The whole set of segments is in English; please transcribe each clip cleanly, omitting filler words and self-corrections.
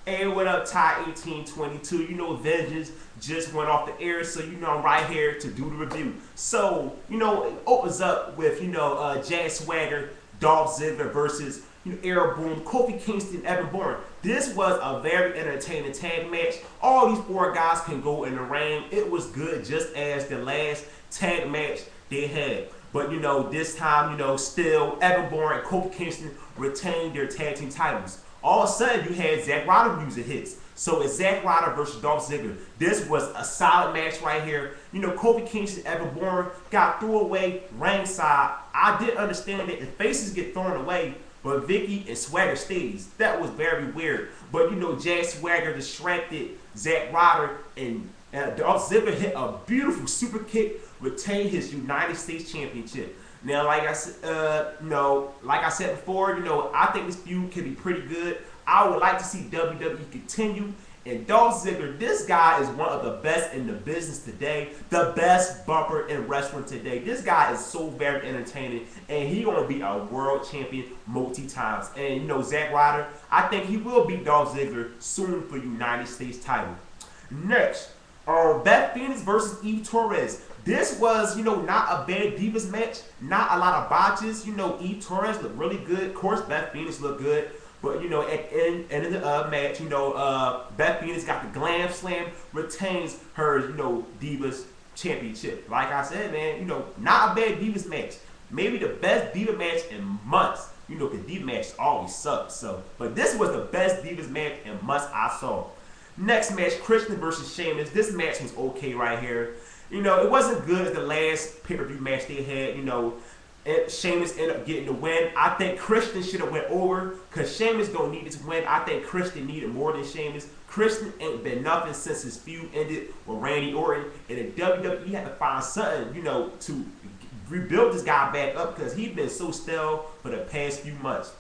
Hey, what up, Ty 1822? You know, Vengeance just went off the air, so you know I'm right here to do the review. So, you know, it opens up with, Jack Swagger, Dolph Ziggler versus, Bourne, Kofi Kingston, Bourne. This was a very entertaining tag match. All these four guys can go in the ring. It was good just as the last tag match they had. But, this time, still, Bourne and Kofi Kingston retained their tag team titles. All of a sudden, you had Zack Ryder music hits. So it's Zack Ryder versus Dolph Ziggler. This was a solid match right here. Kofi Kingston, Bourne got thrown away ringside. I did understand that the faces get thrown away, but Vicky and Swagger stays. That was very weird. But Jack Swagger distracted Zack Ryder, and Dolph Ziggler hit a beautiful super kick, retained his United States Championship. Now, like I said before, I think this feud can be pretty good. I would like to see WWE continue. And Dolph Ziggler, this guy is one of the best in the business today, the best bumper in wrestling today. This guy is so very entertaining, and he's gonna be a world champion multi-times. And Zack Ryder, I think he will beat Dolph Ziggler soon for United States title. Next, Beth Phoenix versus Eve Torres. This was, not a bad Divas match, not a lot of botches. Eve Torres looked really good. Of course, Beth Phoenix looked good. But, at the end of the match, Beth Phoenix got the GlamSlam, retains her, Divas championship. Like I said, man, not a bad Divas match. Maybe the best Diva match in months. Because Diva matches always suck. So, but this was the best Divas match in months I saw. Next match, Christian versus Sheamus. This match was okay right here. It wasn't good as the last pay-per-view match they had. Sheamus ended up getting the win. I think Christian should have went over because Sheamus don't need this win. I think Christian needed more than Sheamus. Christian ain't been nothing since his feud ended with Randy Orton. And the WWE had to find something, to rebuild this guy back up because he's been so stale for the past few months.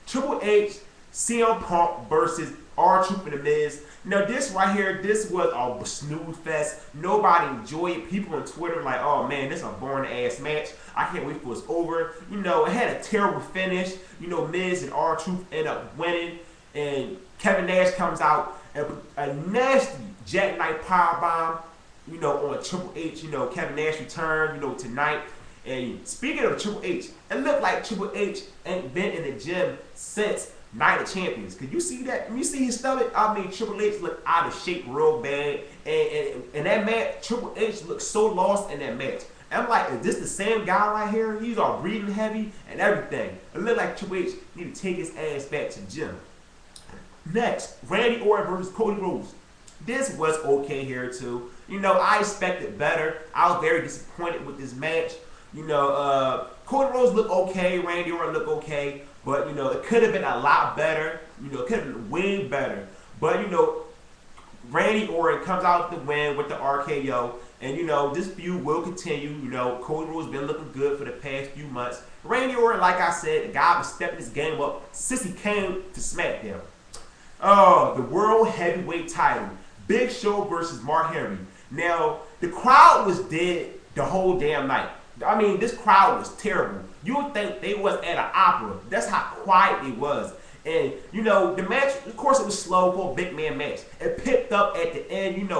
Triple H, CM Punk versus R-Truth and The Miz. Now this right here, this was a snooze fest. Nobody enjoyed it. People on Twitter like, oh man, this is a boring ass match. I can't wait for it's over. It had a terrible finish. Miz and R-Truth end up winning. And Kevin Nash comes out and a nasty Jacknife Powerbomb, on Triple H. Kevin Nash returned, tonight. And speaking of Triple H, it looked like Triple H ain't been in the gym since Night of Champions. Could you see that? When you see his stomach, I mean, Triple H looked out of shape real bad. And that match, Triple H looked so lost in that match. And I'm like, is this the same guy right here? He's all breathing heavy and everything. It looked like Triple H need to take his ass back to the gym. Next, Randy Orton versus Cody Rhodes. This was okay here too. I expected better. I was very disappointed with this match. Cody Rhodes looked okay. Randy Orton looked okay. But, it could have been a lot better. It could have been way better. But, Randy Orton comes out with the win with the RKO. And, this feud will continue. Cody Rhodes been looking good for the past few months. Randy Orton, like I said, the guy was stepping his game up since he came to SmackDown. Oh, the World Heavyweight title. Big Show versus Mark Henry. Now, the crowd was dead the whole damn night. I mean, this crowd was terrible. You would think they was at an opera. That's how quiet it was. And, the match, of course, it was slow for a big man match. It picked up at the end,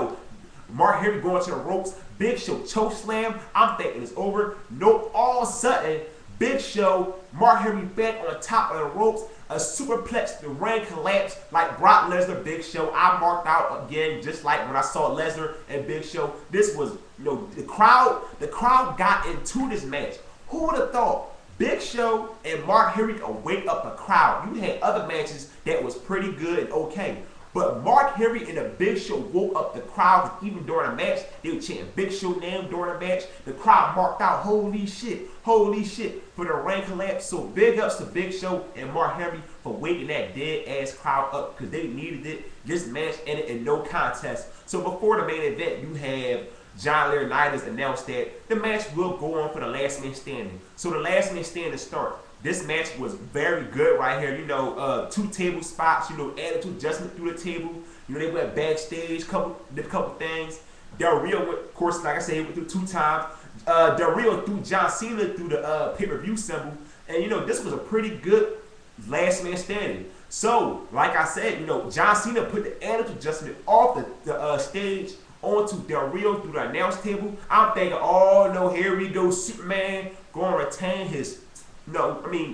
Mark Henry going to the ropes. Big Show choke slam. I'm thinking it's over. Nope. All of a sudden, Big Show, Mark Henry back on the top of the ropes. A superplex, the ring collapsed like Brock Lesnar, Big Show. I marked out again, just like when I saw Lesnar and Big Show. This was, the crowd got into this match. Who would have thought Big Show and Mark Henry could wake up a crowd? You had other matches that was pretty good and okay. But Mark Henry and the Big Show woke up the crowd. Even during the match, they were chanting Big Show name during the match. The crowd marked out, holy shit, for the ring collapse. So big ups to Big Show and Mark Henry for waking that dead ass crowd up because they needed it. This match ended in no contest. So before the main event, you have John Laurinaitis announced that the match will go on for the last man standing. So the last man standing start. This match was very good right here. 2 table spots, attitude adjustment through the table. They went backstage, couple things. Del Rio, of course, like I said, he went through 2 times. Del Rio threw John Cena through the pay-per-view symbol. And, this was a pretty good last man standing. So, like I said, you know, John Cena put the attitude adjustment off the stage onto Del Rio through the announce table. I'm thinking, oh no, here we go, Superman going to retain his,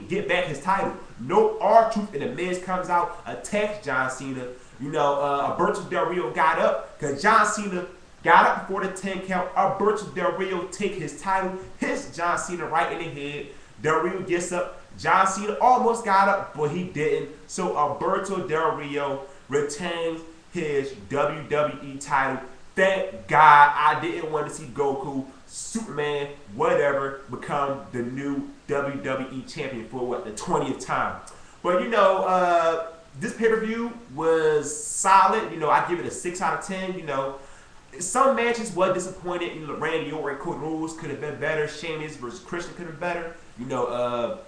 get back his title. No, R-Truth and the Miz comes out, attacks John Cena. You know, Alberto Del Rio got up because John Cena got up before the 10 count. Alberto Del Rio take his title, hits John Cena right in the head. Del Rio gets up. John Cena almost got up, but he didn't. So Alberto Del Rio retains his WWE title. Thank God I didn't want to see Goku, Superman, whatever, become the new WWE champion for what, the 20th time. But you know, this pay-per-view was solid. You know, I give it a 6 out of 10. You know, some matches were disappointed. You know, Randy Orton, Cody Rhodes could have been better. Sheamus versus Christian could have been better. You know,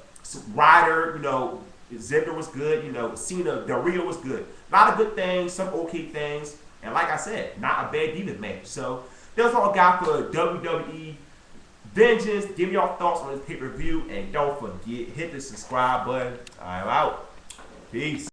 Ryder, you know, Ziggler was good. You know, Cena, Del Rio was good. A lot of good things, some okay things. And like I said, not a bad Divas match. So that's all I got for WWE Vengeance. Give me your thoughts on this pay-per-view. And don't forget, hit the subscribe button. I'm out. Peace.